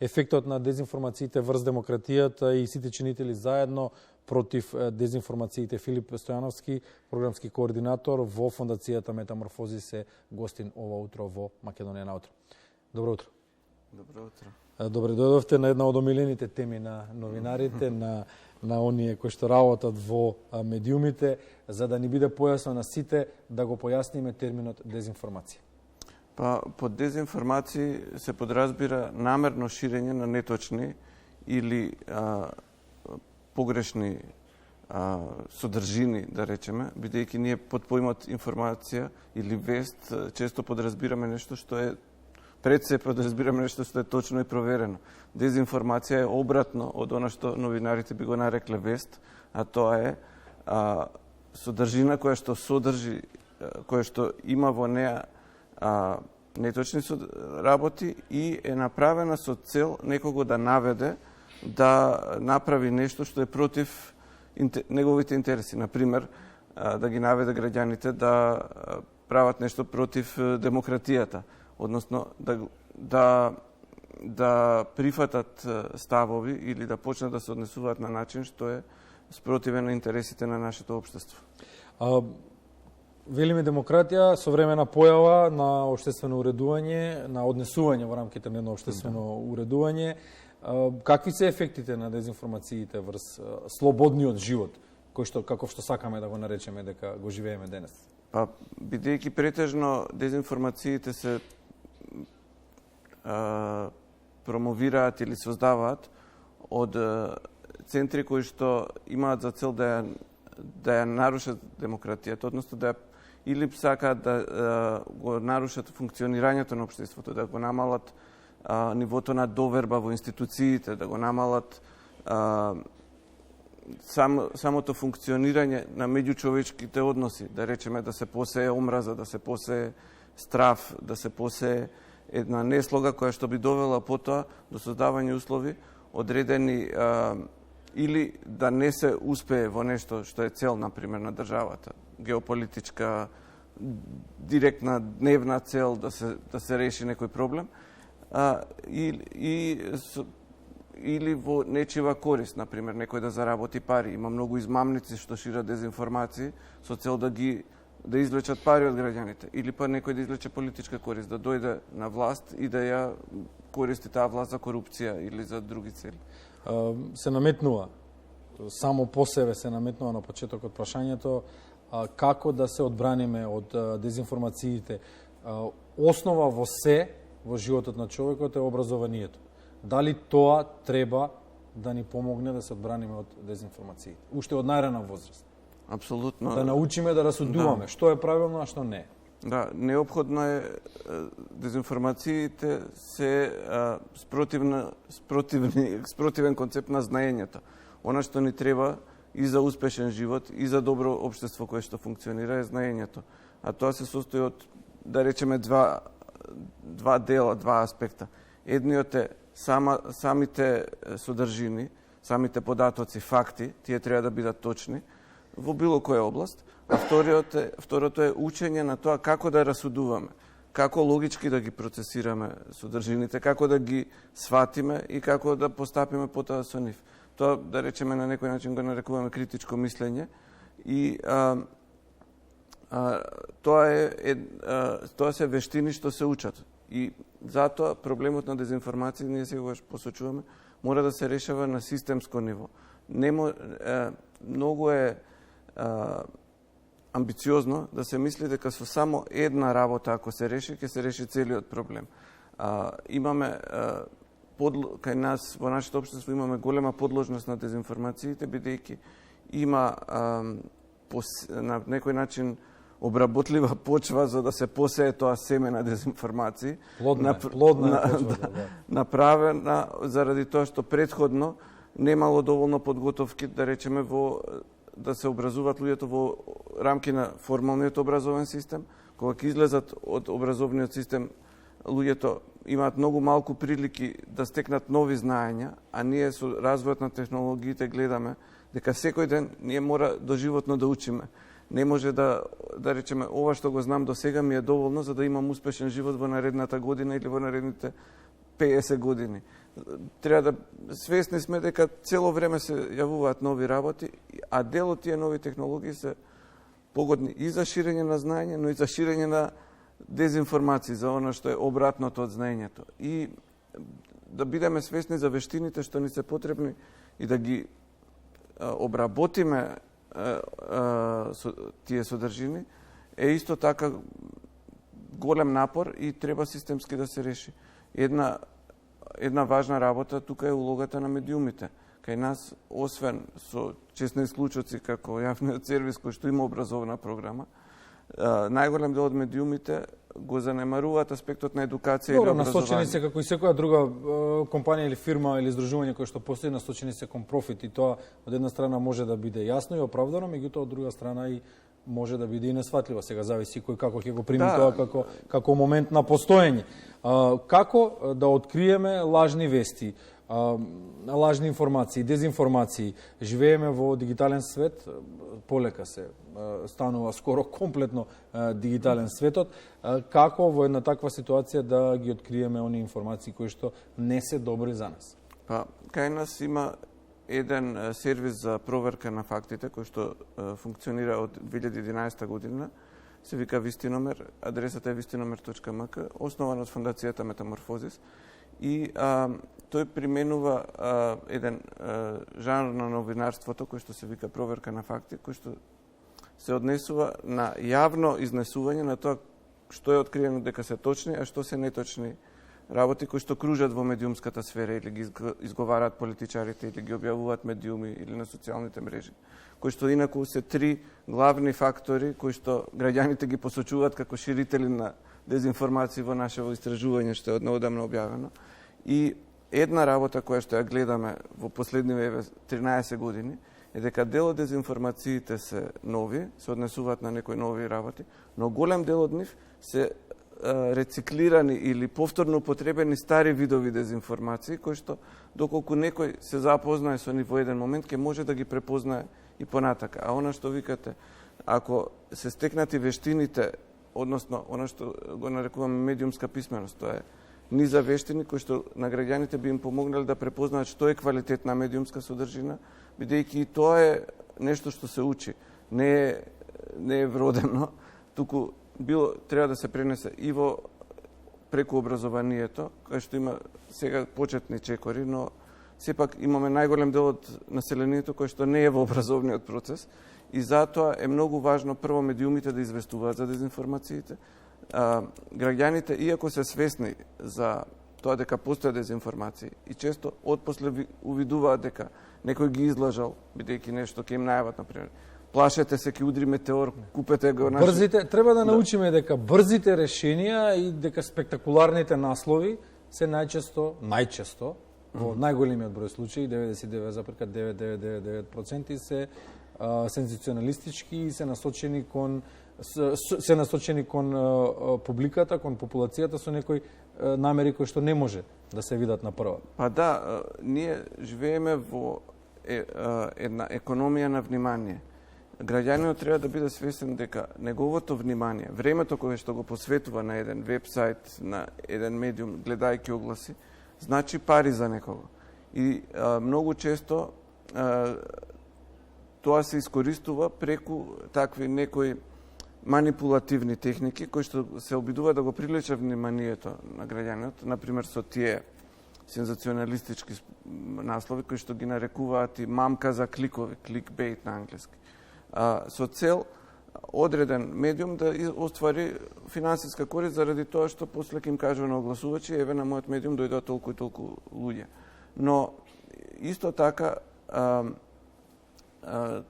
ефектот на дезинформациите врз демократијата и сите чинители заедно против дезинформациите. Филип Стојановски, програмски координатор во Фондацијата Метаморфози, се гостин ова утро во Македонија на утро. Добро утро. Добро утро. Добре дојдовте на една од омилените теми на новинарите, на оние кои што работат во медиумите, за да ни биде појасно на сите да го појасниме терминот дезинформација. Па, под дезинформации се подразбира намерно ширење на неточни или погрешни содржини, да речеме, бидејќи ние под поимот информација или вест често подразбираме нешто што е пред се подразбираме нешто што е точно и проверено. Дезинформација е обратно од она што новинарите би го нарекле вест, а тоа е содржина која што содржи, која што има во неа неточни работи и е направена со цел некого да наведе да направи нешто што е против неговите интереси. Например, да ги наведе граѓаните да прават нешто против демократијата, односно да прифатат ставови или да почнат да се однесуваат на начин што е спротивен на интересите на нашето општество. Велиме демократија, современа појава на општествено уредување, на однесување во рамките на едно општествено уредување. Какви се ефектите на дезинформациите врз слободниот живот, кој што каков што сакаме да го наречеме дека го живееме денес? Па, бидејќи претежно дезинформациите се промовираат или создаваат од центри кои што имаат за цел да ја нарушат демократијата, односно да или сакаат да го нарушат функционирањето на општеството, да го намалат нивото на доверба во институциите, да го намалат самото функционирање на меѓучовечките односи, да речеме да се посее омраза, да се посее страф, да се посее една неслога која што би довела потоа до создавање услови одредени или да не се успее во нешто што е цел, например, на државата, геополитичка, директна дневна цел да се реши некој проблем, или во нечива корист, например, некој да заработи пари. Има многу измамници што шират дезинформации со цел да извлечат пари од граѓаните, или па некој да извлече политичка корист, да дојде на власт и да ја користи таа власт за корупција или за други цели. Се наметнува, само по себе се наметнува на почетокот прашањето, како да се одбраниме од дезинформациите. Основа во се, во животот на човекот е образованието. Дали тоа треба да ни помогне да се одбраниме од дезинформациите? Уште од најрана возраст. Апсолутно. Да научиме да расудуваме што е правилно, а што не. Да, неопходно е дезинформациите се спротивен концепт на знаењето. Она што ни треба и за успешен живот, и за добро општество кое што функционира е знаењето. А тоа се состои од, да речеме, два дела, два аспекта. Едниот е самите содржини, самите податоци, факти, тие треба да бидат точни во било која област, а второто е учење на тоа како да расудуваме, како логички да ги процесираме содржините, како да ги сватиме и како да постапиме потоа со нив. Тоа, да речеме, на некој начин го нарекуваме критичко мислење и тоа се вештини што се учат. И затоа проблемот на дезинформација, ние сегогаш посочуваме, мора да се решава на системско ниво. Многу е амбициозно да се мисли дека со само една работа, ако се реши, ќе се реши целиот проблем. Имаме кај нас, во нашето општество, имаме голема подложност на дезинформациите, бидејќи има на некој начин обработлива почва за да се посее тоа семе на дезинформации. Плодна почва, направена заради тоа што предходно немало доволно подготовки, да речеме, да се образуваат луѓето во рамки на формалниот образовен систем. Кога ќе излезат од образовниот систем, луѓето имаат многу малку прилики да стекнат нови знаења, а ние со развојот на технологиите гледаме дека секој ден ние мора доживотно да учиме. Не може да речеме, ова што го знам до сега ми е доволно за да имам успешен живот во наредната година или во наредните 50 години. треба да свесни сме дека цело време се јавуваат нови работи, а дел од тие нови технологии се погодни и за ширење на знаење, но и за ширење на дезинформации, за оно што е обратното од знаењето. И да бидеме свесни за вештините што ни се потребни и да ги обработиме тие содржини, е исто така голем напор и треба системски да се реши. Една важна работа тука е улогата на медиумите. Кај нас, освен со честни исклучоци како јавниот сервис кој што има образовна програма, најголем дел од медиумите го занемаруваат аспектот на едукација или образование. Насочени се како и секоја друга компанија или фирма или здружување кој што постои, насочени се кон профит, и тоа од една страна може да биде јасно и оправдано, меѓутоа од друга страна и може да биде и несватливо. Сега зависи кој како ќе го прими тоа како момент на постоење. Како да откриеме лажни вести, лажни информации, дезинформации? Живееме во дигитален свет, полека се станува скоро комплетно дигитален светот. Како во една таква ситуација да ги откриеме оние информации кои што не се добри за нас? Кај нас има еден сервис за проверка на фактите кој што функционира од 2011 година, се вика Вистиномер, адресата е vistinomер.mk, основан од фондацијата Метаморфозис, и тој применува еден жанр на новинарството кој што се вика проверка на факти, кој што се однесува на јавно изнесување на тоа што е откриено дека се точни, а што се неточни работи кои што кружат во медиумската сфера или ги изговараат политичарите или ги објавуваат медиуми или на социјалните мрежи, кои што инаку се три главни фактори кои што граѓаните ги посочуваат како ширители на дезинформации во нашево истражување што е однеодамна објавено. И една работа која што ја гледаме во последниве 13 години е дека дел од дезинформациите се нови, се однесуваат на некои нови работи, но голем дел од нив се рециклирани или повторно употребени стари видови дезинформации, кои што доколку некој се запознае со нив во еден момент, ќе може да ги препознае и понатака. А она што викате, ако се стекнати вештините, односно она што го нарекуваме медиумска писменост, тоа е низа вештини кои што на граѓаните би им помогнали да препознаат што е квалитетна медиумска содржина, бидејќи и тоа е нешто што се учи. Не е вродено, туку треба да се пренесе и во преку образованието, кај што има сега почетни чекори, но сепак имаме најголем дел од населението кој што не е во образовниот процес, и затоа е многу важно прво медиумите да известуваат за дезинформациите. Граѓаните, иако се свесни за тоа дека постојат дезинформации и често отпосле увидуваат дека некој ги излажал, бидејќи нешто ќе им најават, например, плашете се, ќе удри метеор, купете го наши... Треба да научиме дека брзите решенија и дека спектакуларните наслови се најчесто, во најголемиот број случаи, 99,9999% се сензационалистички и се насочени кон публиката, кон популацијата со некои намери кои што не може да се видат на прва. Ние живееме во една економија на внимание. Граѓанинот треба да биде свесен дека неговото внимание, времето кое што го посветува на еден вебсайт, на еден медиум, гледајќи огласи, значи пари за некого. И многу често тоа се искористува преку такви некои манипулативни техники кои што се обидува да го привлече вниманието на граѓанинот, например со тие сензационалистички наслови кои што ги нарекуваат и мамка за кликови, кликбейт на англиски. Со цел одреден медиум да оствари финансиска корист заради тоа што после ќе им кажува на огласувачи, еве на мојот медиум дојдоа толку и толку луѓе. Но исто така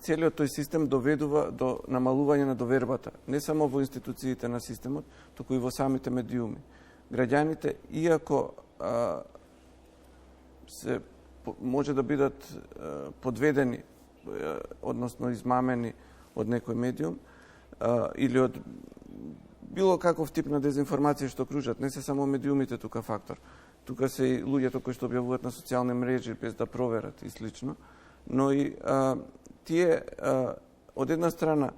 целиот тој систем доведува до намалување на довербата, не само во институциите на системот, туку и во самите медиуми. Граѓаните, иако се може да бидат подведени, односно измамени од некој медиум или од било каков тип на дезинформација што кружат, не се само медиумите тука фактор. Тука се и луѓето кои што објавуваат на социјални мрежи без да проверат и слично, но и тие од една страна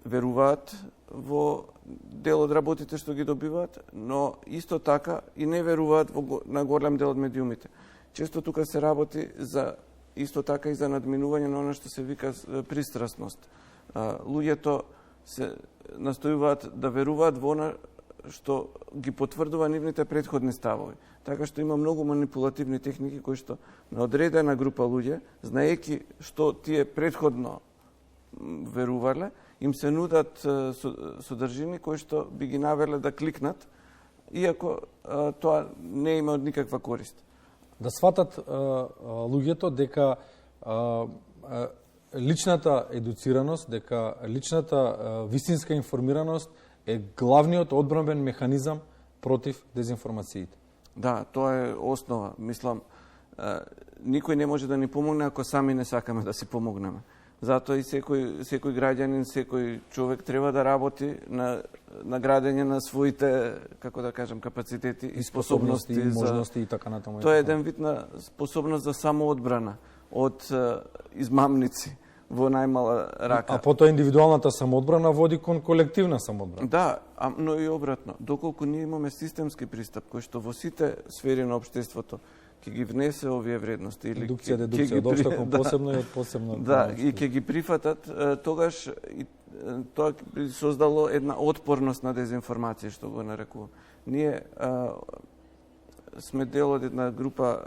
веруваат во дел од работите што ги добиваат, но исто така и не веруваат на голем дел од медиумите. Често тука се работи за исто така и за надминување на оно што се вика пристрасност. Луѓето се настојуваат да веруваат во она што ги потврдува нивните претходни ставови. Така што има многу манипулативни техники кои што на одредена група луѓе, знаејќи што тие претходно верувале, им се нудат содржини кои што би ги навеле да кликнат, иако тоа не има од никаква корист. Да сватат луѓето дека личната едуцираност, дека личната вистинска информираност е главниот одбранбен механизам против дезинформациите. Да, тоа е основа. Мислам, никој не може да ни помогне ако сами не сакаме да си помогнеме. Затоа и секој граѓанин, секој човек треба да работи на градење на своите, како да кажам, капацитети и способности и можности и така натаму. Тоа е еден вид на способност за самоодбрана од измамници во најмала рака. А потоа индивидуалната самоодбрана води кон колективна самоодбрана. Да, но и обратно. Доколку ние имаме системски пристап кој што во сите сфери на општеството ќе ги внесе овие вредности или индукција, дедукција, од општо кон посебно и од посебно. Да, и ќе ги прифатат, тогаш тоа би создало една отпорност на дезинформација, што го нарекувам. Ние сме дел од една група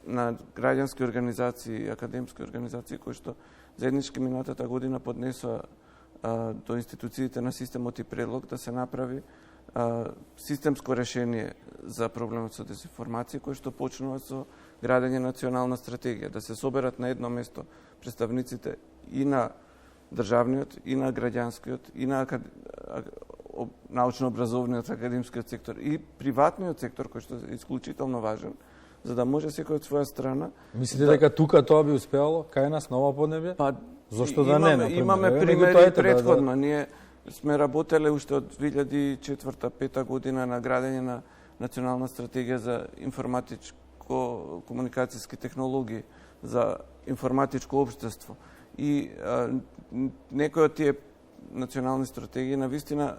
на граѓански организации и академски организации кои што заеднички минатата година поднесоа до институциите на системот и предлог да се направи системско решение за проблемот со дезинформација, кој што почнува со градење национална стратегија, да се соберат на едно место представниците и на државниот, и на граѓанскиот, и на научно-образовниот, академскиот сектор, и приватниот сектор, кој што е исклучително важен, за да може секој од своја страна... Мислите дека тука тоа би успеало, кај нас, на ова поднебје? Па, зошто да не, например? Имаме примери предходно. Ние сме работеле уште од 2004-2005 година на градење на национална стратегија за информатичко-комуникацијски технологии, за информатичко општество. И некои од тие национални стратегии навистина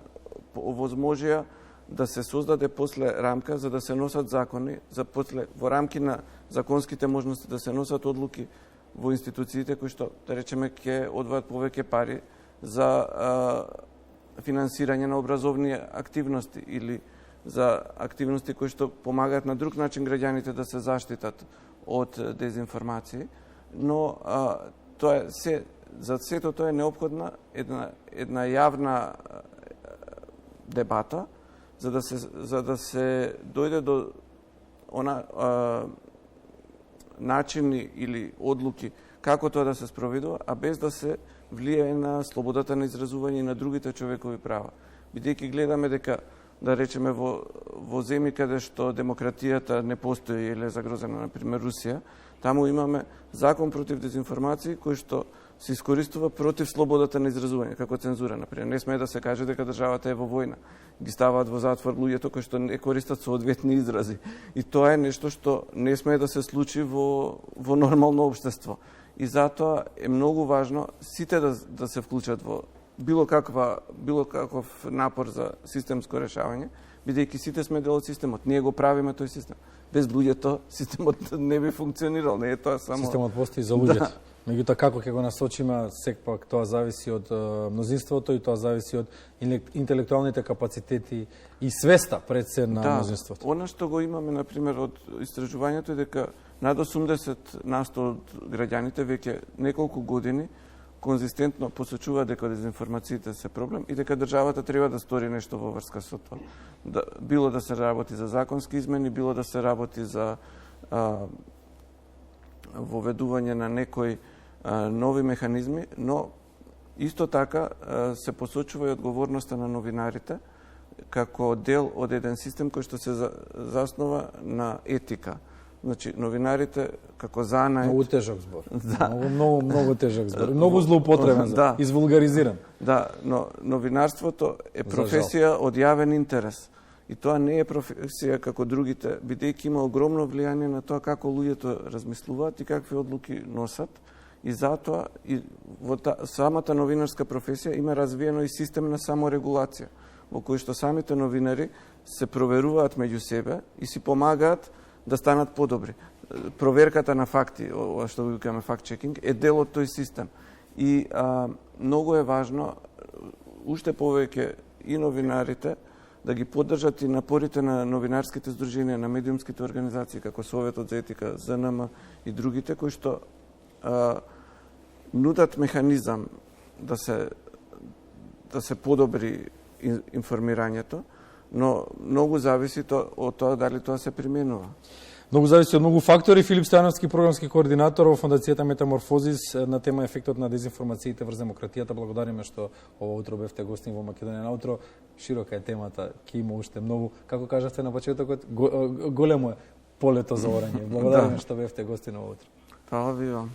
овозможија да се создаде после рамка за да се носат закони, за после во рамки на законските можности да се носат одлуки во институциите кои што, да речеме, ќе одваат повеќе пари за финансирање на образовни активности или за активности кои што помагаат на друг начин граѓаните да се заштитат од дезинформации, но тоа е за сето тоа е неопходна една јавна дебата за да се дојде до начини или одлуки како тоа да се спроведува, а без да се влијае на слободата на изразување и на другите човекови права. Бидејќи гледаме дека, да речеме, во земји каде што демократијата не постои или е загрозена, например Русија, таму имаме закон против дезинформации кој што се искористува против слободата на изразување, како цензура, например. Не смее да се каже дека државата е во војна. Ги ставаат во затвор луѓето кои што не користат соодветни изрази. И тоа е нешто што не смее да се случи во нормално општество. И затоа е многу важно сите да се вклучат во било каков напор за системско решавање, бидејќи сите сме дел од системот. Ние го правиме тој систем. Без луѓето системот не би функционирал. Не е тоа само... Системот постои за луѓето. Да. Меѓутоа, како ќе го насочиме, секпак тоа зависи од мнозинството и тоа зависи од интелектуалните капацитети и свеста пред се на мнозинството. Да, она што го имаме, например, од истражувањето е дека над 80% од граѓаните веќе неколку години конзистентно посочуваат дека дезинформациите се проблем и дека државата треба да стори нешто во врска со тоа. Било да се работи за законски измени, било да се работи за воведување на некои нови механизми, но исто така се посочува и одговорноста на новинарите како дел од еден систем кој што се заснова на етика. Значи, новинарите како занает... Многу тежок збор. Да. Многу тежок збор. Многу злоупотребен, да. Извулгаризиран. Да, но новинарството е професија од јавен интерес. И тоа не е професија како другите, бидејќи има огромно влијание на тоа како луѓето размислуваат и какви одлуки носат. И затоа и во самата новинарска професија има развиено и систем на саморегулација. во кои што самите новинари се проверуваат меѓу себе и си помагаат да станат подобри. Проверката на факти, ова што го викаме факт-чекинг, е дел од тој систем. И многу е важно, уште повеќе и новинарите, да ги поддржат и напорите на новинарските здруженија, на медиумските организации, како Советот за етика, ЗНМ и другите, кои што нудат механизам да се подобри информирањето, но многу зависи од тоа дали тоа се применува. Многу зависи од многу фактори. Филип Стојановски, програмски координатор во Фондацијата Метаморфозис на тема ефектот на дезинформациите врз демократијата. Благодариме што ова утро бевте гостин во Македонија на утро. Широка е темата, ќе има уште многу. Како кажавте на почетокот, големо е полето за орање. Благодариме што бевте гостин ова утро. Фала ви вам.